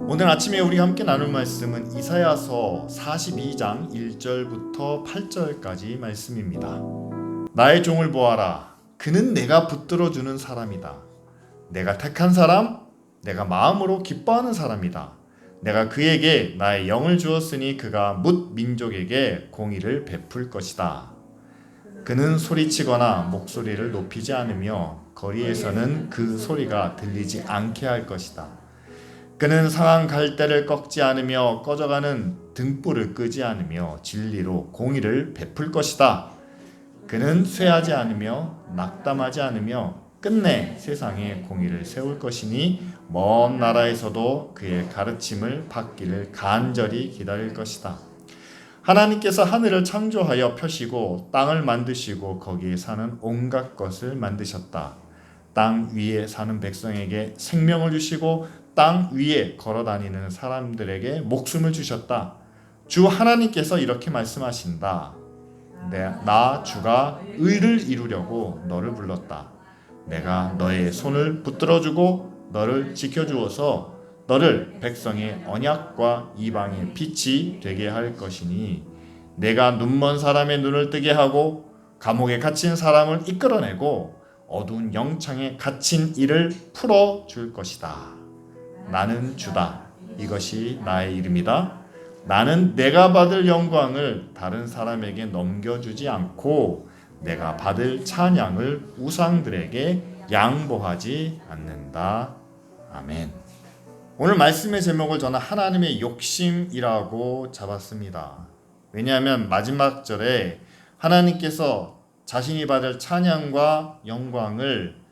오늘 아침에 우리가 함께 나눌 말씀은 이사야서 42장 1절부터 8절까지 말씀입니다. 나의 종을 보아라. 그는 내가 붙들어주는 사람이다. 내가 택한 사람, 내가 마음으로 기뻐하는 사람이다. 내가 그에게 나의 영을 주었으니 그가 뭇 민족에게 공의를 베풀 것이다. 그는 소리치거나 목소리를 높이지 않으며 거리에서는 그 소리가 들리지 않게 할 것이다. 그는 상한 갈대를 꺾지 않으며 꺼져가는 등불을 끄지 않으며 진리로 공의를 베풀 것이다. 그는 쇠하지 않으며 낙담하지 않으며 끝내 세상에 공의를 세울 것이니 먼 나라에서도 그의 가르침을 받기를 간절히 기다릴 것이다. 하나님께서 하늘을 창조하여 펴시고 땅을 만드시고 거기에 사는 온갖 것을 만드셨다. 땅 위에 사는 백성에게 생명을 주시고 땅 위에 걸어다니는 사람들에게 목숨을 주셨다. 주 하나님께서 이렇게 말씀하신다. 나 주가 의를 이루려고 너를 불렀다. 내가 너의 손을 붙들어주고 너를 지켜주어서 너를 백성의 언약과 이방의 빛이 되게 할 것이니 내가 눈먼 사람의 눈을 뜨게 하고 감옥에 갇힌 사람을 이끌어내고 어두운 영창에 갇힌 이를 풀어줄 것이다. 나는 주다. 이것이 나의 이름이다. 나는 내가 받을 영광을 다른 사람에게 넘겨주지 않고 내가 받을 찬양을 우상들에게 양보하지 않는다. 아멘. 오늘 말씀의 제목을 저는 하나님의 욕심이라고 잡았습니다. 왜냐하면 마지막 절에 하나님께서 자신이 받을 찬양과 영광을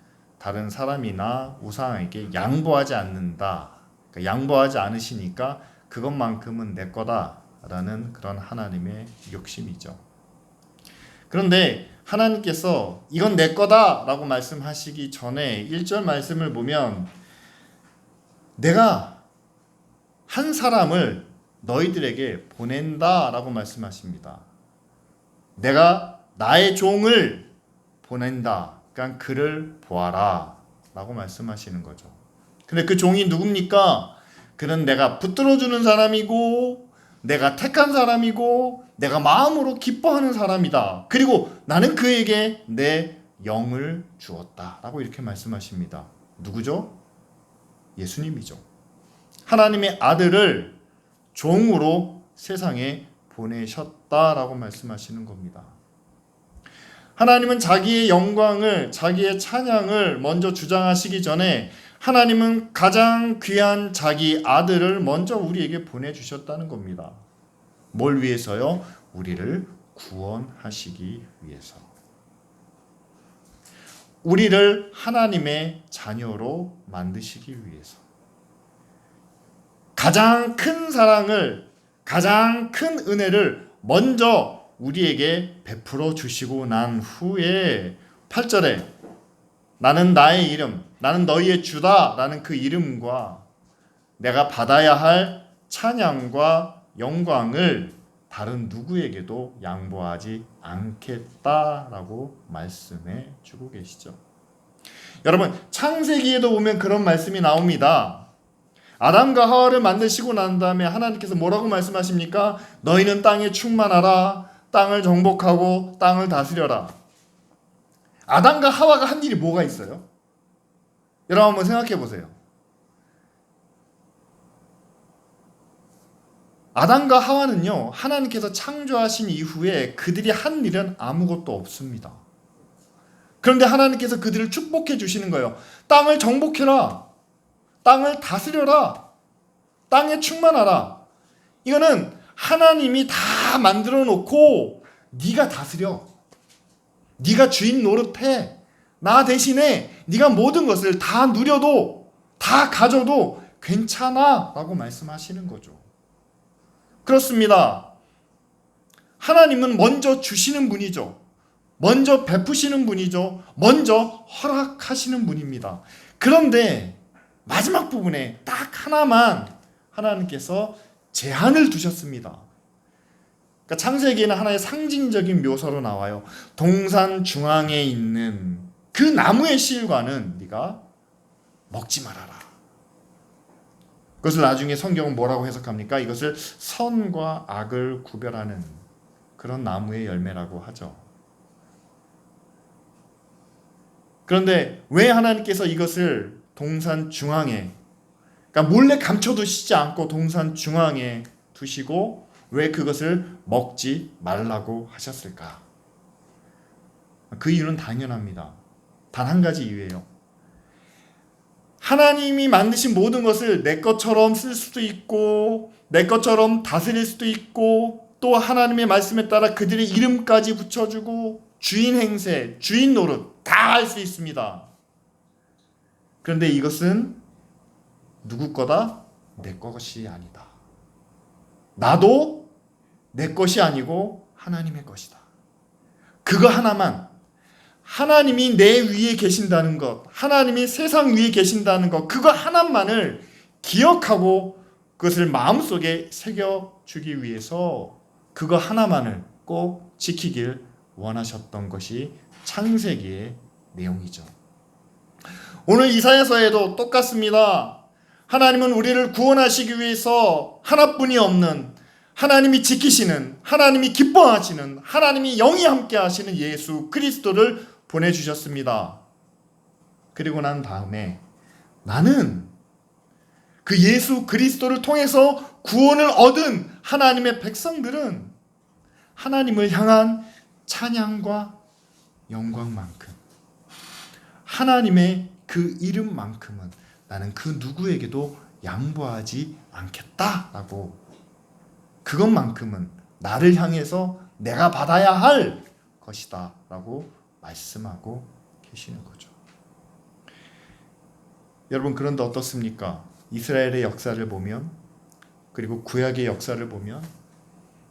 다른 사람이나 우상에게 양보하지 않는다. 그러니까 양보하지 않으시니까 그것만큼은 내 거다라는 그런 하나님의 욕심이죠. 그런데 하나님께서 이건 내 거다라고 말씀하시기 전에 1절 말씀을 보면 내가 한 사람을 너희들에게 보낸다라고 말씀하십니다. 내가 나의 종을 보낸다. 그러니까 그를 보아라 라고 말씀하시는 거죠. 근데 그 종이 누굽니까? 그는 내가 붙들어주는 사람이고 내가 택한 사람이고 내가 마음으로 기뻐하는 사람이다. 그리고 나는 그에게 내 영을 주었다 라고 이렇게 말씀하십니다. 누구죠? 예수님이죠. 하나님의 아들을 종으로 세상에 보내셨다라고 말씀하시는 겁니다. 하나님은 자기의 영광을, 자기의 찬양을 먼저 주장하시기 전에 하나님은 가장 귀한 자기 아들을 먼저 우리에게 보내주셨다는 겁니다. 뭘 위해서요? 우리를 구원하시기 위해서. 우리를 하나님의 자녀로 만드시기 위해서. 가장 큰 사랑을, 가장 큰 은혜를 먼저 우리에게 베풀어 주시고 난 후에 8절에 나는 나의 이름, 나는 너희의 주다 라는 그 이름과 내가 받아야 할 찬양과 영광을 다른 누구에게도 양보하지 않겠다라고 말씀해 주고 계시죠. 여러분, 창세기에도 보면 그런 말씀이 나옵니다. 아담과 하와를 만드시고 난 다음에 하나님께서 뭐라고 말씀하십니까? 너희는 땅에 충만하라. 땅을 정복하고 땅을 다스려라. 아담과 하와가 한 일이 뭐가 있어요? 여러분 한번 생각해 보세요. 아담과 하와는요, 하나님께서 창조하신 이후에 그들이 한 일은 아무것도 없습니다. 그런데 하나님께서 그들을 축복해 주시는 거예요. 땅을 정복해라. 땅을 다스려라. 땅에 충만하라. 이거는 하나님이 다 만들어 놓고 네가 다스려. 네가 주인 노릇해. 나 대신에 네가 모든 것을 다 누려도 다 가져도 괜찮아 라고 말씀하시는 거죠. 그렇습니다. 하나님은 먼저 주시는 분이죠. 먼저 베푸시는 분이죠. 먼저 허락하시는 분입니다. 그런데 마지막 부분에 딱 하나만 하나님께서 제한을 두셨습니다. 그러니까 창세기에는 하나의 상징적인 묘사로 나와요. 동산 중앙에 있는 그 나무의 실과는 네가 먹지 말아라. 그것을 나중에 성경은 뭐라고 해석합니까? 이것을 선과 악을 구별하는 그런 나무의 열매라고 하죠. 그런데 왜 하나님께서 이것을 동산 중앙에, 그러니까 몰래 감춰두시지 않고 동산 중앙에 두시고 왜 그것을 먹지 말라고 하셨을까? 그 이유는 당연합니다. 단 한 가지 이유예요. 하나님이 만드신 모든 것을 내 것처럼 쓸 수도 있고 내 것처럼 다스릴 수도 있고 또 하나님의 말씀에 따라 그들의 이름까지 붙여주고 주인 행세, 주인 노릇 다 할 수 있습니다. 그런데 이것은 누구 거다? 내 것이 아니다. 나도 내 것이 아니고 하나님의 것이다. 그거 하나만, 하나님이 내 위에 계신다는 것, 하나님이 세상 위에 계신다는 것, 그거 하나만을 기억하고 그것을 마음속에 새겨주기 위해서 그거 하나만을 꼭 지키길 원하셨던 것이 창세기의 내용이죠. 오늘 이사야서에도 똑같습니다. 하나님은 우리를 구원하시기 위해서 하나뿐이 없는, 하나님이 지키시는, 하나님이 기뻐하시는, 하나님이 영이 함께 하시는 예수 그리스도를 보내주셨습니다. 그리고 난 다음에 나는 그 예수 그리스도를 통해서 구원을 얻은 하나님의 백성들은 하나님을 향한 찬양과 영광만큼, 하나님의 그 이름만큼은 나는 그 누구에게도 양보하지 않겠다라고, 그것만큼은 나를 향해서 내가 받아야 할 것이다 라고 말씀하고 계시는 거죠. 여러분, 그런데 어떻습니까? 이스라엘의 역사를 보면, 그리고 구약의 역사를 보면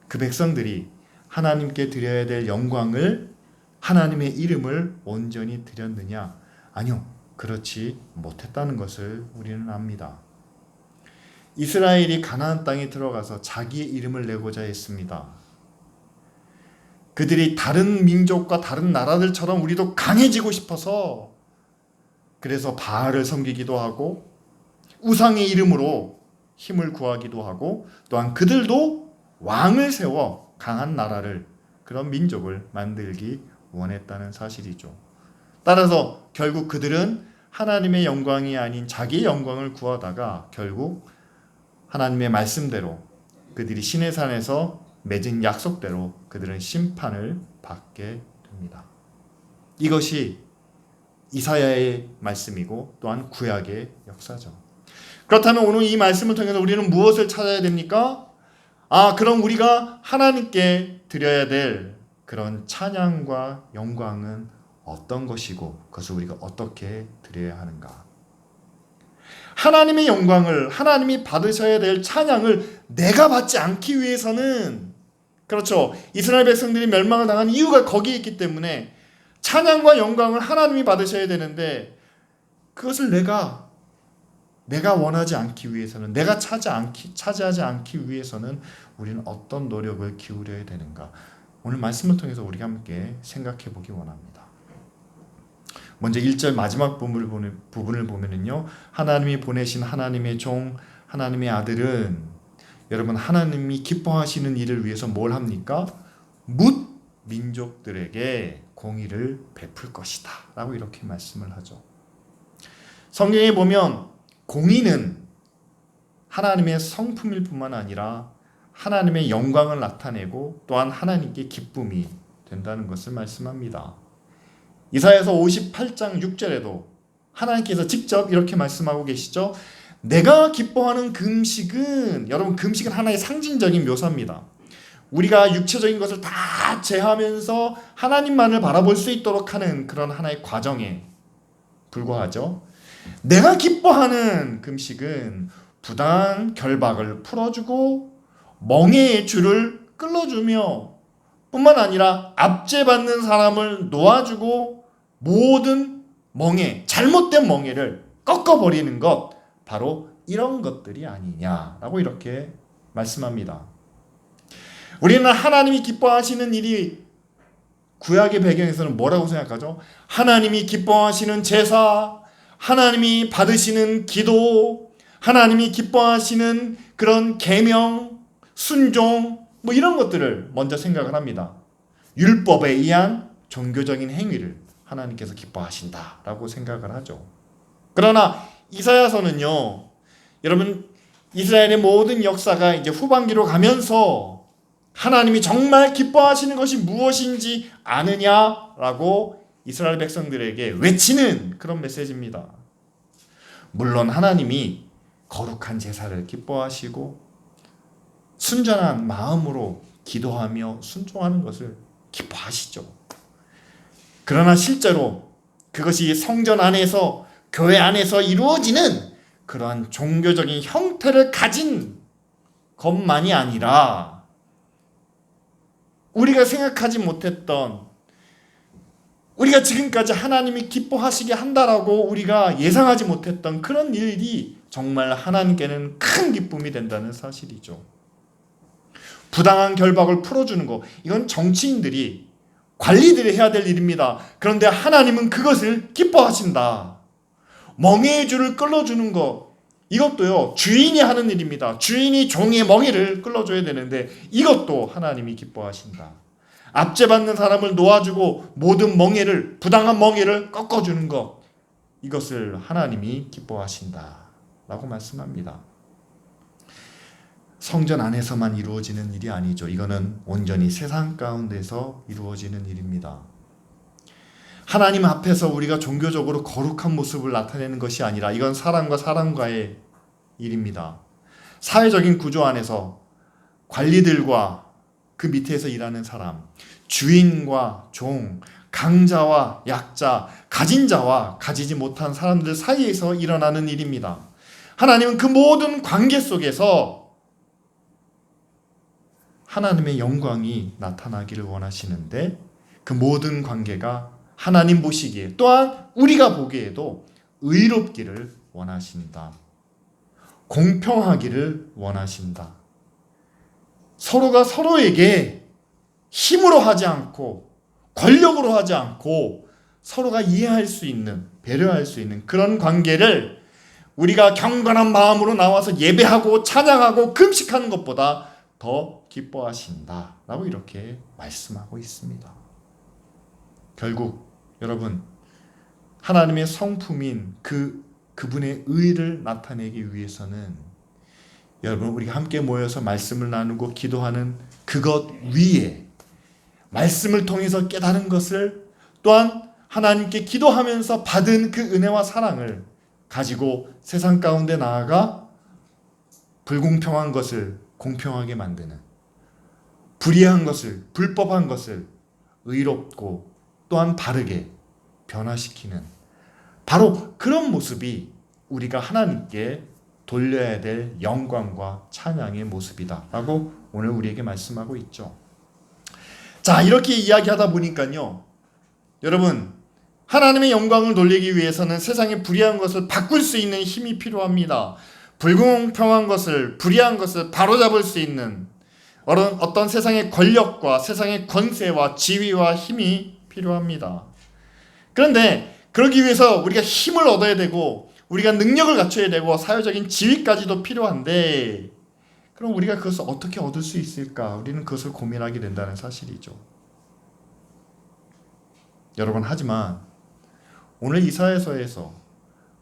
그 백성들이 하나님께 드려야 될 영광을, 하나님의 이름을 온전히 드렸느냐? 아니요, 그렇지 못했다는 것을 우리는 압니다. 이스라엘이 가나안 땅에 들어가서 자기의 이름을 내고자 했습니다. 그들이 다른 민족과 다른 나라들처럼 우리도 강해지고 싶어서, 그래서 바알을 섬기기도 하고 우상의 이름으로 힘을 구하기도 하고, 또한 그들도 왕을 세워 강한 나라를, 그런 민족을 만들기 원했다는 사실이죠. 따라서 결국 그들은 하나님의 영광이 아닌 자기의 영광을 구하다가 결국 하나님의 말씀대로, 그들이 시내산에서 맺은 약속대로 그들은 심판을 받게 됩니다. 이것이 이사야의 말씀이고 또한 구약의 역사죠. 그렇다면 오늘 이 말씀을 통해서 우리는 무엇을 찾아야 됩니까? 그럼 우리가 하나님께 드려야 될 그런 찬양과 영광은 어떤 것이고 그것을 우리가 어떻게 드려야 하는가? 하나님의 영광을, 하나님이 받으셔야 될 찬양을 내가 받지 않기 위해서는, 그렇죠, 이스라엘 백성들이 멸망을 당한 이유가 거기에 있기 때문에 찬양과 영광을 하나님이 받으셔야 되는데, 그것을 내가 원하지 않기 위해서는, 내가 차지하지 않기 위해서는 우리는 어떤 노력을 기울여야 되는가? 오늘 말씀을 통해서 우리가 함께 생각해 보기 원합니다. 먼저 1절 마지막 부분을 보면은요, 하나님이 보내신 하나님의 종, 하나님의 아들은, 여러분, 하나님이 기뻐하시는 일을 위해서 뭘 합니까? 뭇 민족들에게 공의를 베풀 것이다 라고 이렇게 말씀을 하죠. 성경에 보면 공의는 하나님의 성품일 뿐만 아니라 하나님의 영광을 나타내고 또한 하나님께 기쁨이 된다는 것을 말씀합니다. 이사야서 58장 6절에도 하나님께서 직접 이렇게 말씀하고 계시죠. 내가 기뻐하는 금식은, 여러분, 금식은 하나의 상징적인 묘사입니다. 우리가 육체적인 것을 다 제하면서 하나님만을 바라볼 수 있도록 하는 그런 하나의 과정에 불과하죠. 내가 기뻐하는 금식은 부당한 결박을 풀어주고 멍에의 줄을 끌어주며 뿐만 아니라 압제받는 사람을 놓아주고 모든 멍에, 잘못된 멍에를 꺾어버리는 것, 바로 이런 것들이 아니냐라고 이렇게 말씀합니다. 우리는 하나님이 기뻐하시는 일이 구약의 배경에서는 뭐라고 생각하죠? 하나님이 기뻐하시는 제사, 하나님이 받으시는 기도, 하나님이 기뻐하시는 그런 계명, 순종 뭐 이런 것들을 먼저 생각을 합니다. 율법에 의한 종교적인 행위를 하나님께서 기뻐하신다라고 생각을 하죠. 그러나 이사야서는요, 여러분, 이스라엘의 모든 역사가 이제 후반기로 가면서 하나님이 정말 기뻐하시는 것이 무엇인지 아느냐라고 이스라엘 백성들에게 외치는 그런 메시지입니다. 물론 하나님이 거룩한 제사를 기뻐하시고 순전한 마음으로 기도하며 순종하는 것을 기뻐하시죠. 그러나 실제로 그것이 성전 안에서, 교회 안에서 이루어지는 그러한 종교적인 형태를 가진 것만이 아니라 우리가 생각하지 못했던, 우리가 지금까지 하나님이 기뻐하시게 한다라고 우리가 예상하지 못했던 그런 일이 정말 하나님께는 큰 기쁨이 된다는 사실이죠. 부당한 결박을 풀어주는 것, 이건 정치인들이, 관리들이 해야 될 일입니다. 그런데 하나님은 그것을 기뻐하신다. 멍에의 줄을 끌어주는 것, 이것도요 주인이 하는 일입니다. 주인이 종의 멍에를 끌어줘야 되는데 이것도 하나님이 기뻐하신다. 압제받는 사람을 놓아주고 모든 멍에를, 부당한 멍에를 꺾어주는 것, 이것을 하나님이 기뻐하신다 라고 말씀합니다. 성전 안에서만 이루어지는 일이 아니죠. 이거는 온전히 세상 가운데서 이루어지는 일입니다. 하나님 앞에서 우리가 종교적으로 거룩한 모습을 나타내는 것이 아니라 이건 사람과 사람과의 일입니다. 사회적인 구조 안에서 관리들과 그 밑에서 일하는 사람, 주인과 종, 강자와 약자, 가진 자와 가지지 못한 사람들 사이에서 일어나는 일입니다. 하나님은 그 모든 관계 속에서 하나님의 영광이 나타나기를 원하시는데 그 모든 관계가 하나님 보시기에 또한 우리가 보기에도 의롭기를 원하신다. 공평하기를 원하신다. 서로가 서로에게 힘으로 하지 않고 권력으로 하지 않고 서로가 이해할 수 있는, 배려할 수 있는 그런 관계를 우리가 경건한 마음으로 나와서 예배하고 찬양하고 금식하는 것보다 더 기뻐하신다 라고 이렇게 말씀하고 있습니다. 결국 여러분, 하나님의 성품인 그분의 의를 나타내기 위해서는 여러분, 우리가 함께 모여서 말씀을 나누고 기도하는 그것 위에 말씀을 통해서 깨달은 것을, 또한 하나님께 기도하면서 받은 그 은혜와 사랑을 가지고 세상 가운데 나아가 불공평한 것을 공평하게 만드는, 불의한 것을, 불법한 것을 의롭고 또한 바르게 변화시키는 바로 그런 모습이 우리가 하나님께 돌려야 될 영광과 찬양의 모습이다 라고 오늘 우리에게 말씀하고 있죠. 자, 이렇게 이야기하다 보니까요, 여러분, 하나님의 영광을 돌리기 위해서는 세상의 불의한 것을 바꿀 수 있는 힘이 필요합니다. 불공평한 것을, 불의한 것을 바로잡을 수 있는 어떤 세상의 권력과 세상의 권세와 지위와 힘이 필요합니다. 그런데 그러기 위해서 우리가 힘을 얻어야 되고 우리가 능력을 갖춰야 되고 사회적인 지위까지도 필요한데, 그럼 우리가 그것을 어떻게 얻을 수 있을까? 우리는 그것을 고민하게 된다는 사실이죠. 여러분, 하지만 오늘 이사야서에서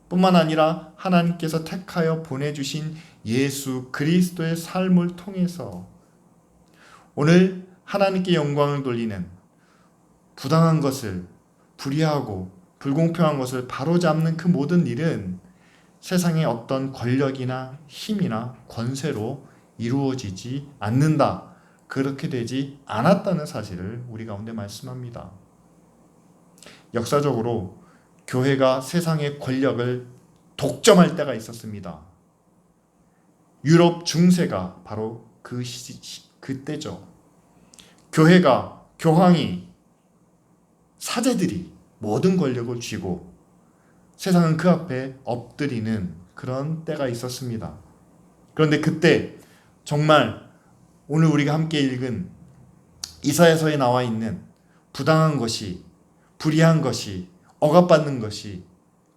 뿐만 아니라 하나님께서 택하여 보내주신 예수 그리스도의 삶을 통해서 오늘 하나님께 영광을 돌리는, 부당한 것을, 불의하고 불공평한 것을 바로잡는 그 모든 일은 세상의 어떤 권력이나 힘이나 권세로 이루어지지 않는다. 그렇게 되지 않았다는 사실을 우리 가운데 말씀합니다. 역사적으로 교회가 세상의 권력을 독점할 때가 있었습니다. 유럽 중세가 바로 그때죠. 교회가, 교황이, 사제들이 모든 권력을 쥐고 세상은 그 앞에 엎드리는 그런 때가 있었습니다. 그런데 그때 정말 오늘 우리가 함께 읽은 이사야서에 나와 있는 부당한 것이, 불의한 것이, 억압받는 것이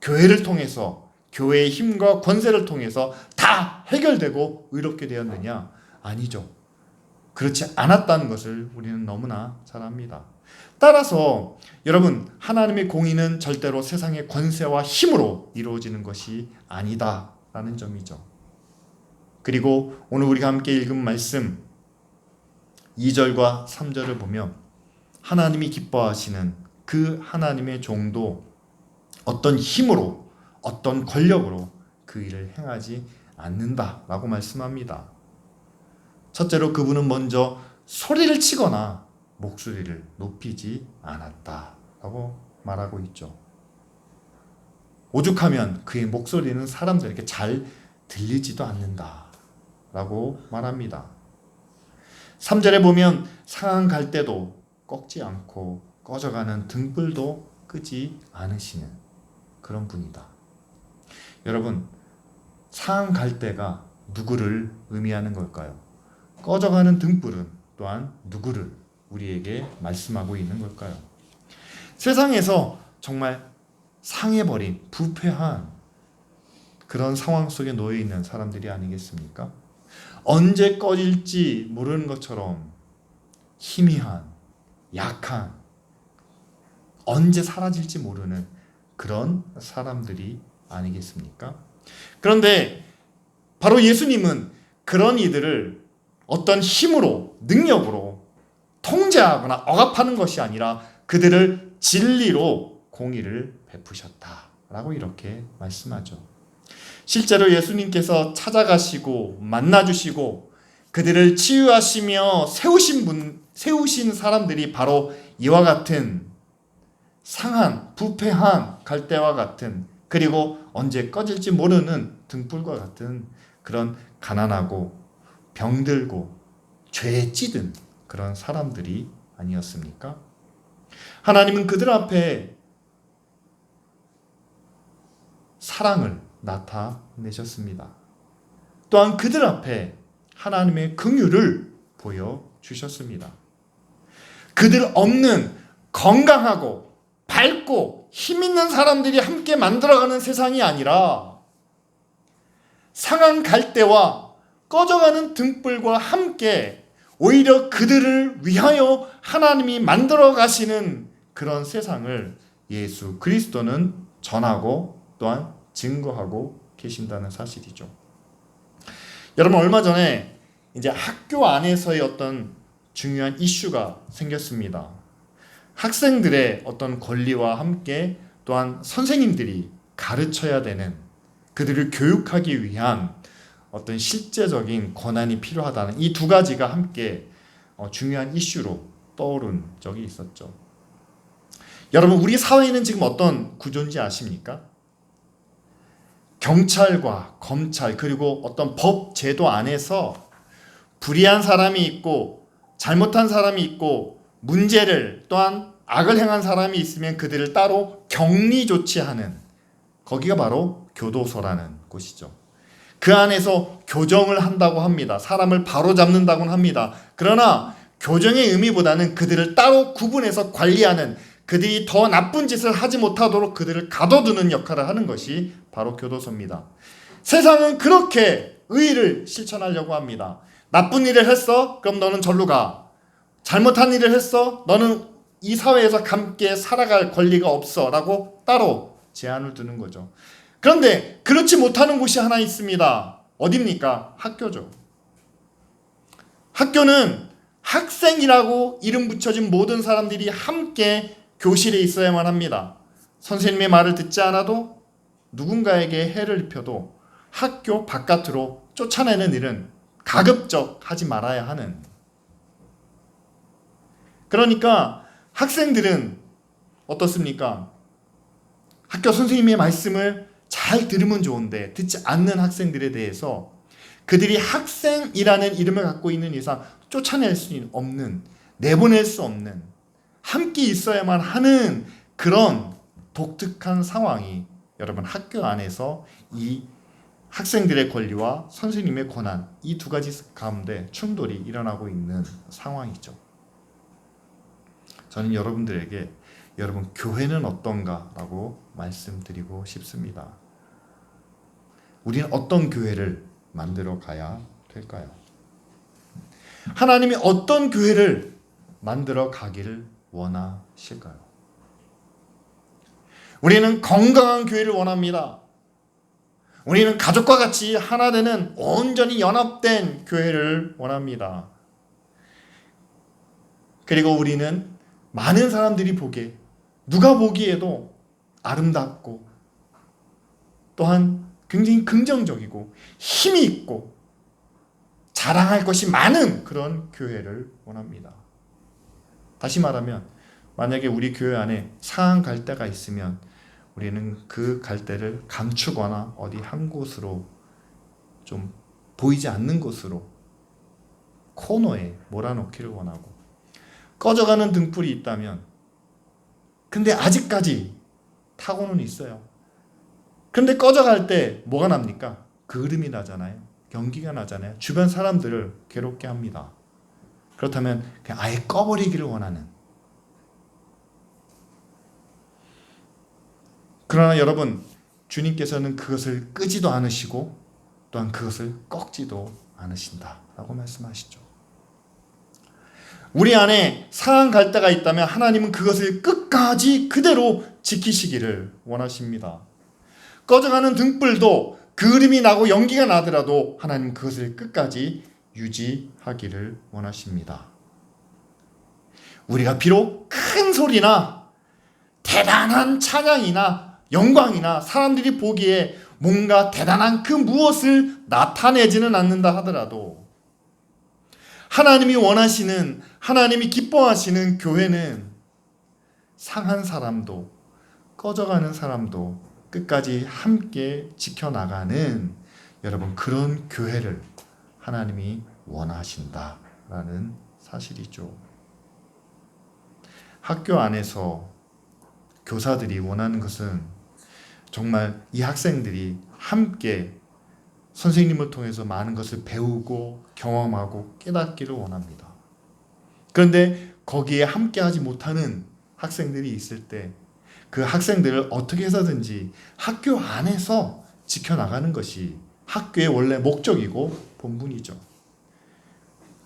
교회를 통해서, 교회의 힘과 권세를 통해서 다 해결되고 의롭게 되었느냐? 아니죠. 그렇지 않았다는 것을 우리는 너무나 잘 압니다. 따라서 여러분, 하나님의 공의는 절대로 세상의 권세와 힘으로 이루어지는 것이 아니다라는 점이죠. 그리고 오늘 우리가 함께 읽은 말씀 2절과 3절을 보면 하나님이 기뻐하시는 그 하나님의 종도 어떤 힘으로, 어떤 권력으로 그 일을 행하지 않는다라고 말씀합니다. 첫째로 그분은 먼저 소리를 치거나 목소리를 높이지 않았다라고 말하고 있죠. 오죽하면 그의 목소리는 사람들에게 잘 들리지도 않는다라고 말합니다. 3절에 보면 상한 갈대도 꺾지 않고 꺼져가는 등불도 끄지 않으시는 그런 분이다. 여러분, 상한 갈대가 누구를 의미하는 걸까요? 꺼져가는 등불은 또한 누구를 우리에게 말씀하고 있는 걸까요? 세상에서 정말 상해버린 부패한 그런 상황 속에 놓여 있는 사람들이 아니겠습니까? 언제 꺼질지 모르는 것처럼 희미한, 약한, 언제 사라질지 모르는 그런 사람들이 아니겠습니까? 그런데 바로 예수님은 그런 이들을 어떤 힘으로, 능력으로 통제하거나 억압하는 것이 아니라 그들을 진리로 공의를 베푸셨다라고 이렇게 말씀하죠. 실제로 예수님께서 찾아가시고 만나주시고 그들을 치유하시며 세우신 사람들이 바로 이와 같은 상한, 부패한 갈대와 같은, 그리고 언제 꺼질지 모르는 등불과 같은 그런 가난하고 병들고 죄에 찌든 그런 사람들이 아니었습니까? 하나님은 그들 앞에 사랑을 나타내셨습니다. 또한 그들 앞에 하나님의 긍휼을 보여주셨습니다. 그들 없는 건강하고 밝고 힘있는 사람들이 함께 만들어가는 세상이 아니라 상한 갈대와 꺼져가는 등불과 함께 오히려 그들을 위하여 하나님이 만들어 가시는 그런 세상을 예수 그리스도는 전하고 또한 증거하고 계신다는 사실이죠. 여러분, 얼마 전에 이제 학교 안에서의 어떤 중요한 이슈가 생겼습니다. 학생들의 어떤 권리와 함께 또한 선생님들이 가르쳐야 되는, 그들을 교육하기 위한 어떤 실제적인 권한이 필요하다는 이 두 가지가 함께 중요한 이슈로 떠오른 적이 있었죠. 여러분, 우리 사회는 지금 어떤 구조인지 아십니까? 경찰과 검찰 그리고 어떤 법 제도 안에서 불의한 사람이 있고 잘못한 사람이 있고 문제를 또한 악을 행한 사람이 있으면 그들을 따로 격리 조치하는, 거기가 바로 교도소라는 곳이죠. 그 안에서 교정을 한다고 합니다. 사람을 바로잡는다고는 합니다. 그러나 교정의 의미보다는 그들을 따로 구분해서 관리하는, 그들이 더 나쁜 짓을 하지 못하도록 그들을 가둬두는 역할을 하는 것이 바로 교도소입니다. 세상은 그렇게 의의를 실천하려고 합니다. 나쁜 일을 했어? 그럼 너는 절로 가. 잘못한 일을 했어? 너는 이 사회에서 함께 살아갈 권리가 없어 라고 따로 제한을 두는 거죠. 그런데 그렇지 못하는 곳이 하나 있습니다. 어디입니까? 학교죠. 학교는 학생이라고 이름 붙여진 모든 사람들이 함께 교실에 있어야만 합니다. 선생님의 말을 듣지 않아도, 누군가에게 해를 입혀도 학교 바깥으로 쫓아내는 일은 가급적 하지 말아야 하는. 그러니까 학생들은 어떻습니까? 학교 선생님의 말씀을 잘 들으면 좋은데 듣지 않는 학생들에 대해서 그들이 학생이라는 이름을 갖고 있는 이상 쫓아낼 수 없는, 내보낼 수 없는, 함께 있어야만 하는 그런 독특한 상황이 여러분 학교 안에서 이 학생들의 권리와 선생님의 권한, 이 두 가지 가운데 충돌이 일어나고 있는 상황이죠. 저는 여러분들에게 여러분 교회는 어떤가 라고 말씀드리고 싶습니다. 우리는 어떤 교회를 만들어 가야 될까요? 하나님이 어떤 교회를 만들어 가기를 원하실까요? 우리는 건강한 교회를 원합니다. 우리는 가족과 같이 하나 되는 온전히 연합된 교회를 원합니다. 그리고 우리는 많은 사람들이 보기에, 누가 보기에도 아름답고 또한 굉장히 긍정적이고 힘이 있고 자랑할 것이 많은 그런 교회를 원합니다. 다시 말하면 만약에 우리 교회 안에 상한 갈대가 있으면 우리는 그 갈대를 감추거나 어디 한 곳으로, 좀 보이지 않는 곳으로 코너에 몰아놓기를 원하고, 꺼져가는 등불이 있다면 근데 아직까지 타고는 있어요. 근데 꺼져갈 때 뭐가 납니까? 그을음이 나잖아요. 연기가 나잖아요. 주변 사람들을 괴롭게 합니다. 그렇다면 그냥 아예 꺼버리기를 원하는. 그러나 여러분, 주님께서는 그것을 끄지도 않으시고 또한 그것을 꺾지도 않으신다라고 말씀하시죠. 우리 안에 상한 갈대가 있다면 하나님은 그것을 끝까지 그대로 지키시기를 원하십니다. 꺼져가는 등불도 그을음이 나고 연기가 나더라도 하나님 그것을 끝까지 유지하기를 원하십니다. 우리가 비록 큰 소리나 대단한 찬양이나 영광이나 사람들이 보기에 뭔가 대단한 그 무엇을 나타내지는 않는다 하더라도 하나님이 원하시는, 하나님이 기뻐하시는 교회는 상한 사람도 꺼져가는 사람도 끝까지 함께 지켜나가는, 여러분, 그런 교회를 하나님이 원하신다라는 사실이죠. 학교 안에서 교사들이 원하는 것은 정말 이 학생들이 함께 선생님을 통해서 많은 것을 배우고 경험하고 깨닫기를 원합니다. 그런데 거기에 함께하지 못하는 학생들이 있을 때 그 학생들을 어떻게 해서든지 학교 안에서 지켜나가는 것이 학교의 원래 목적이고 본분이죠.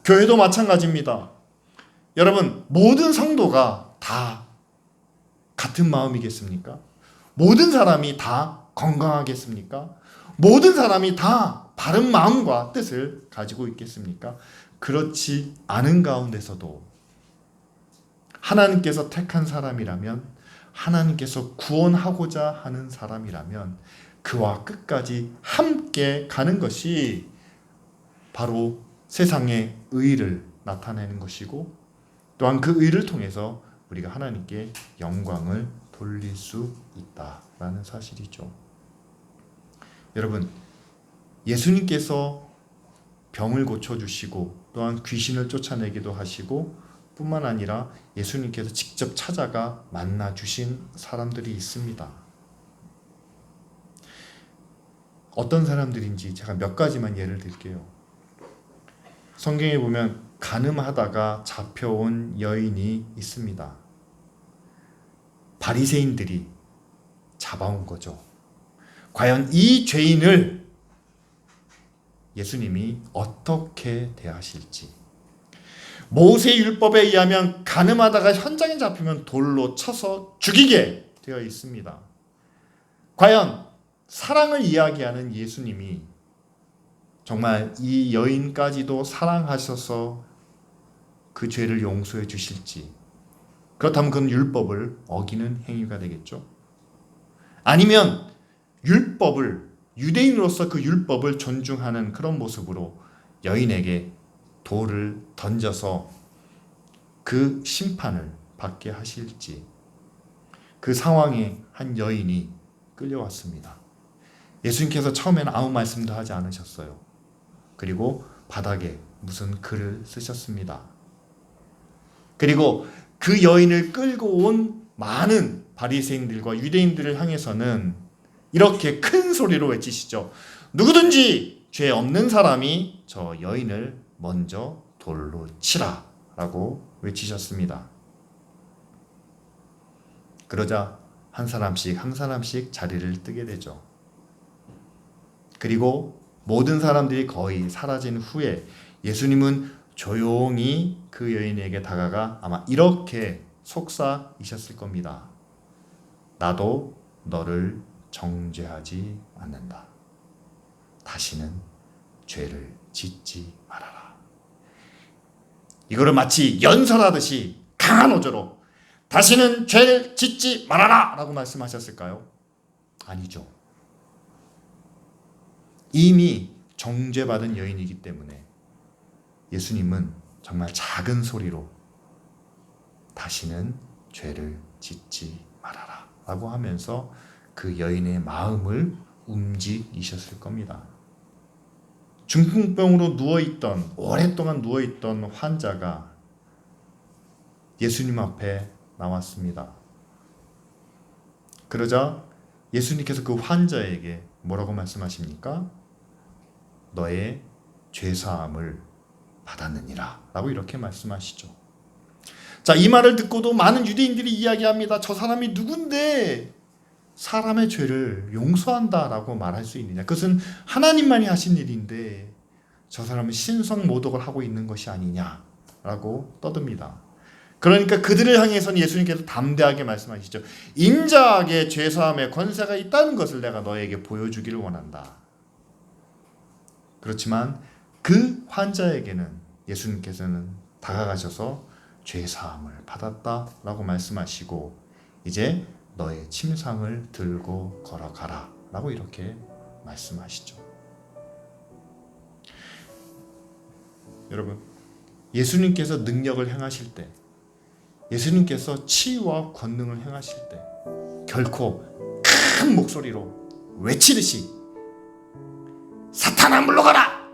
교회도 마찬가지입니다. 여러분, 모든 성도가 다 같은 마음이겠습니까? 모든 사람이 다 건강하겠습니까? 모든 사람이 다 바른 마음과 뜻을 가지고 있겠습니까? 그렇지 않은 가운데서도 하나님께서 택한 사람이라면, 하나님께서 구원하고자 하는 사람이라면 그와 끝까지 함께 가는 것이 바로 세상의 의를 나타내는 것이고, 또한 그 의를 통해서 우리가 하나님께 영광을 돌릴 수 있다라는 사실이죠. 여러분, 예수님께서 병을 고쳐주시고 또한 귀신을 쫓아내기도 하시고 뿐만 아니라 예수님께서 직접 찾아가 만나 주신 사람들이 있습니다. 어떤 사람들인지 제가 몇 가지만 예를 들게요. 성경에 보면 간음하다가 잡혀온 여인이 있습니다. 바리새인들이 잡아온 거죠. 과연 이 죄인을 예수님이 어떻게 대하실지. 모세 율법에 의하면 간음하다가 현장에 잡히면 돌로 쳐서 죽이게 되어 있습니다. 과연 사랑을 이야기하는 예수님이 정말 이 여인까지도 사랑하셔서 그 죄를 용서해 주실지, 그렇다면 그건 율법을 어기는 행위가 되겠죠. 아니면 율법을, 유대인으로서 그 율법을 존중하는 그런 모습으로 여인에게 돌을 던져서 그 심판을 받게 하실지. 그 상황에 한 여인이 끌려왔습니다. 예수님께서 처음에는 아무 말씀도 하지 않으셨어요. 그리고 바닥에 무슨 글을 쓰셨습니다. 그리고 그 여인을 끌고 온 많은 바리새인들과 유대인들을 향해서는 이렇게 큰 소리로 외치시죠. 누구든지 죄 없는 사람이 저 여인을 먼저 돌로 치라 라고 외치셨습니다. 그러자 한 사람씩 자리를 뜨게 되죠. 그리고 모든 사람들이 거의 사라진 후에 예수님은 조용히 그 여인에게 다가가 아마 이렇게 속삭이셨을 겁니다. 나도 너를 정죄하지 않는다. 다시는 죄를 짓지 말아라. 이거를 마치 연설하듯이 강한 어조로 다시는 죄를 짓지 말아라 라고 말씀하셨을까요? 아니죠. 이미 정죄받은 여인이기 때문에 예수님은 정말 작은 소리로 다시는 죄를 짓지 말아라 라고 하면서 그 여인의 마음을 움직이셨을 겁니다. 중풍병으로 누워있던, 오랫동안 누워있던 환자가 예수님 앞에 나왔습니다. 그러자 예수님께서 그 환자에게 뭐라고 말씀하십니까? 너의 죄사함을 받았느니라 라고 이렇게 말씀하시죠. 자, 이 말을 듣고도 많은 유대인들이 이야기합니다. 저 사람이 누군데 사람의 죄를 용서한다 라고 말할 수 있느냐. 그것은 하나님만이 하신 일인데 저 사람은 신성모독을 하고 있는 것이 아니냐 라고 떠듭니다. 그러니까 그들을 향해서는 예수님께서 담대하게 말씀하시죠. 인자에게 죄사함의 권세가 있다는 것을 내가 너에게 보여주기를 원한다. 그렇지만 그 환자에게는 예수님께서는 다가가셔서 죄사함을 받았다라고 말씀하시고 이제 너의 침상을 들고 걸어가라 라고 이렇게 말씀하시죠. 여러분, 예수님께서 능력을 행하실 때, 예수님께서 치유와 권능을 행하실 때 결코 큰 목소리로 외치듯이 사탄아 물러가라!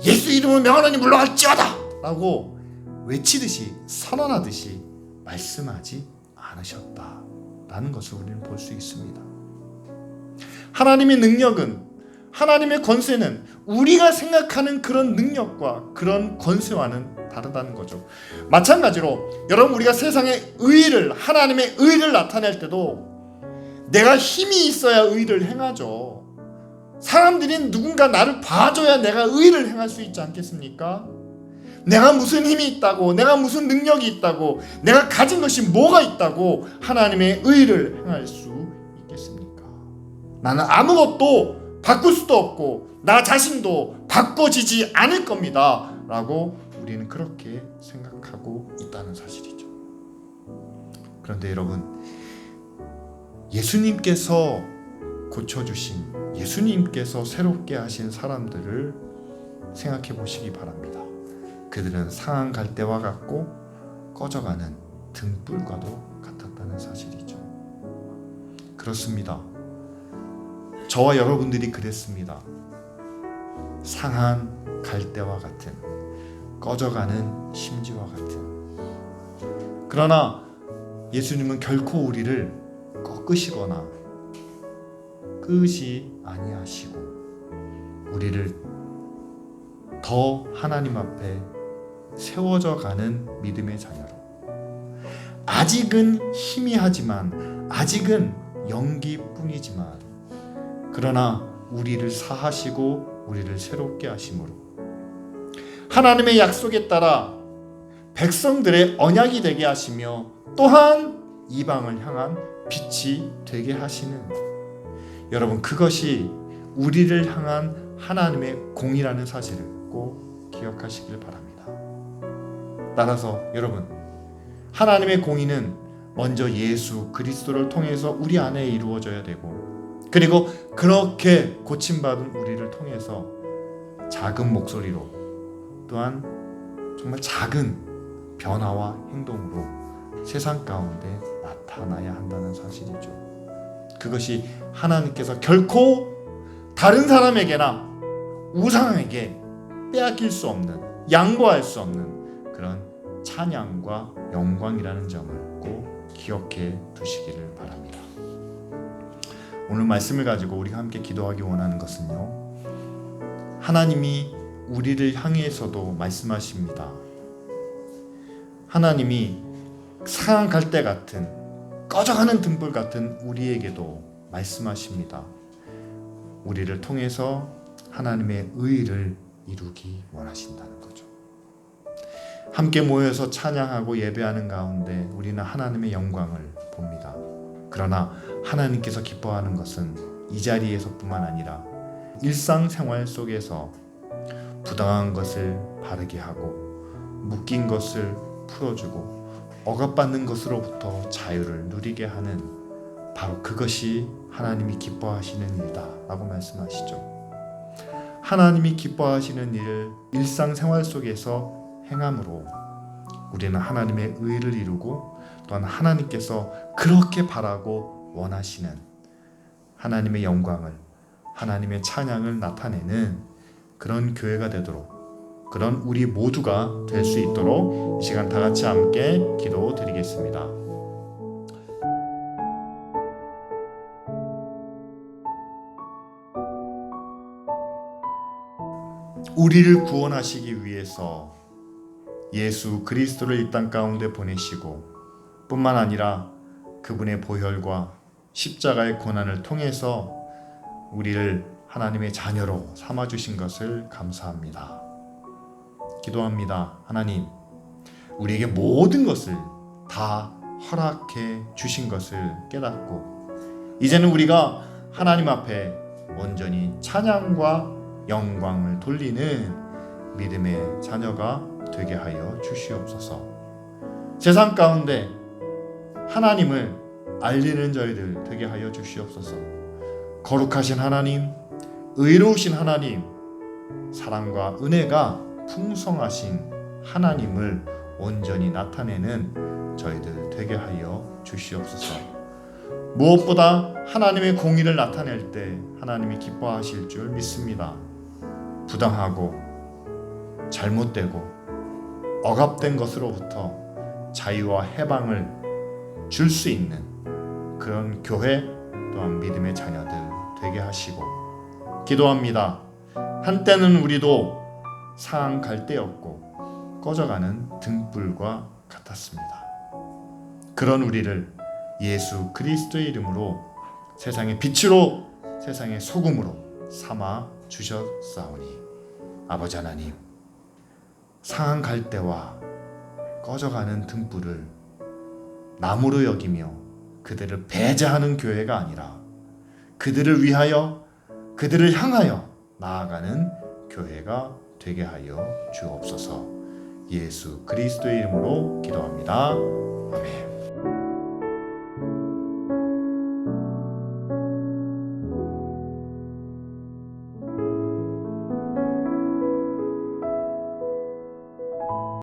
예수 이름으로 명하노니 물러갈지어다! 라고 외치듯이 선언하듯이 말씀하지 않으셨다라는 것을 우리는 볼 수 있습니다. 하나님의 능력은, 하나님의 권세는 우리가 생각하는 그런 능력과 그런 권세와는 다르다는 거죠. 마찬가지로 여러분, 우리가 세상의 의를, 하나님의 의를 나타낼 때도 내가 힘이 있어야 의를 행하죠. 사람들이 누군가 나를 봐줘야 내가 의를 행할 수 있지 않겠습니까? 내가 무슨 힘이 있다고, 내가 무슨 능력이 있다고, 내가 가진 것이 뭐가 있다고 하나님의 의를 행할 수 있겠습니까? 나는 아무것도 바꿀 수도 없고 나 자신도 바꿔지지 않을 겁니다 라고 우리는 그렇게 생각하고 있다는 사실이죠. 그런데 여러분, 예수님께서 고쳐주신, 예수님께서 새롭게 하신 사람들을 생각해 보시기 바랍니다. 그들은 상한 갈대와 같고 꺼져가는 등불과도 같았다는 사실이죠. 그렇습니다. 저와 여러분들이 그랬습니다. 상한 갈대와 같은, 꺼져가는 심지와 같은. 그러나 예수님은 결코 우리를 꺾으시거나 끄시 아니하시고 우리를 더 하나님 앞에 세워져 가는 믿음의 자녀로, 아직은 희미하지만, 아직은 연기뿐이지만, 그러나 우리를 사하시고 우리를 새롭게 하심으로 하나님의 약속에 따라 백성들의 언약이 되게 하시며 또한 이방을 향한 빛이 되게 하시는, 여러분, 그것이 우리를 향한 하나님의 공이라는 사실을 꼭 기억하시길 바랍니다. 따라서 여러분, 하나님의 공의는 먼저 예수 그리스도를 통해서 우리 안에 이루어져야 되고, 그리고 그렇게 고침받은 우리를 통해서 작은 목소리로, 또한 정말 작은 변화와 행동으로 세상 가운데 나타나야 한다는 사실이죠. 그것이 하나님께서 결코 다른 사람에게나 우상에게 빼앗길 수 없는, 양보할 수 없는 그런 찬양과 영광이라는 점을 꼭 기억해 두시기를 바랍니다. 오늘 말씀을 가지고 우리가 함께 기도하기 원하는 것은요, 하나님이 우리를 향해서도 말씀하십니다. 하나님이 상한 갈대 같은, 꺼져가는 등불 같은 우리에게도 말씀하십니다. 우리를 통해서 하나님의 의를 이루기 원하신다는 거죠. 함께 모여서 찬양하고 예배하는 가운데 우리는 하나님의 영광을 봅니다. 그러나 하나님께서 기뻐하는 것은 이 자리에서뿐만 아니라 일상생활 속에서 부당한 것을 바르게 하고 묶인 것을 풀어주고 억압받는 것으로부터 자유를 누리게 하는 바로 그것이 하나님이 기뻐하시는 일이다 라고 말씀하시죠. 하나님이 기뻐하시는 일을 일상생활 속에서 행함으로 우리는 하나님의 의를 이루고 또한 하나님께서 그렇게 바라고 원하시는 하나님의 영광을, 하나님의 찬양을 나타내는 그런 교회가 되도록, 그런 우리 모두가 될 수 있도록 이 시간 다 같이 함께 기도드리겠습니다. 우리를 구원하시기 위해서 예수 그리스도를 이 땅 가운데 보내시고 뿐만 아니라 그분의 보혈과 십자가의 고난을 통해서 우리를 하나님의 자녀로 삼아주신 것을 감사합니다. 기도합니다. 하나님, 우리에게 모든 것을 다 허락해 주신 것을 깨닫고 이제는 우리가 하나님 앞에 온전히 찬양과 영광을 돌리는 믿음의 자녀가 되게 하여 주시옵소서. 세상 가운데 하나님을 알리는 저희들 되게 하여 주시옵소서. 거룩하신 하나님, 의로우신 하나님, 사랑과 은혜가 풍성하신 하나님을 온전히 나타내는 저희들 되게 하여 주시옵소서. 무엇보다 하나님의 공의를 나타낼 때 하나님이 기뻐하실 줄 믿습니다. 부당하고 잘못되고 억압된 것으로부터 자유와 해방을 줄 수 있는 그런 교회 또한 믿음의 자녀들 되게 하시고 기도합니다. 한때는 우리도 상한 갈대였고 꺼져가는 등불과 같았습니다. 그런 우리를 예수 그리스도의 이름으로 세상의 빛으로 세상의 소금으로 삼아 주셨사오니 아버지 하나님, 상한 갈대와 꺼져가는 등불을 나무로 여기며 그들을 배제하는 교회가 아니라 그들을 위하여 그들을 향하여 나아가는 교회가 되게 하여 주옵소서. 예수 그리스도의 이름으로 기도합니다. 아멘.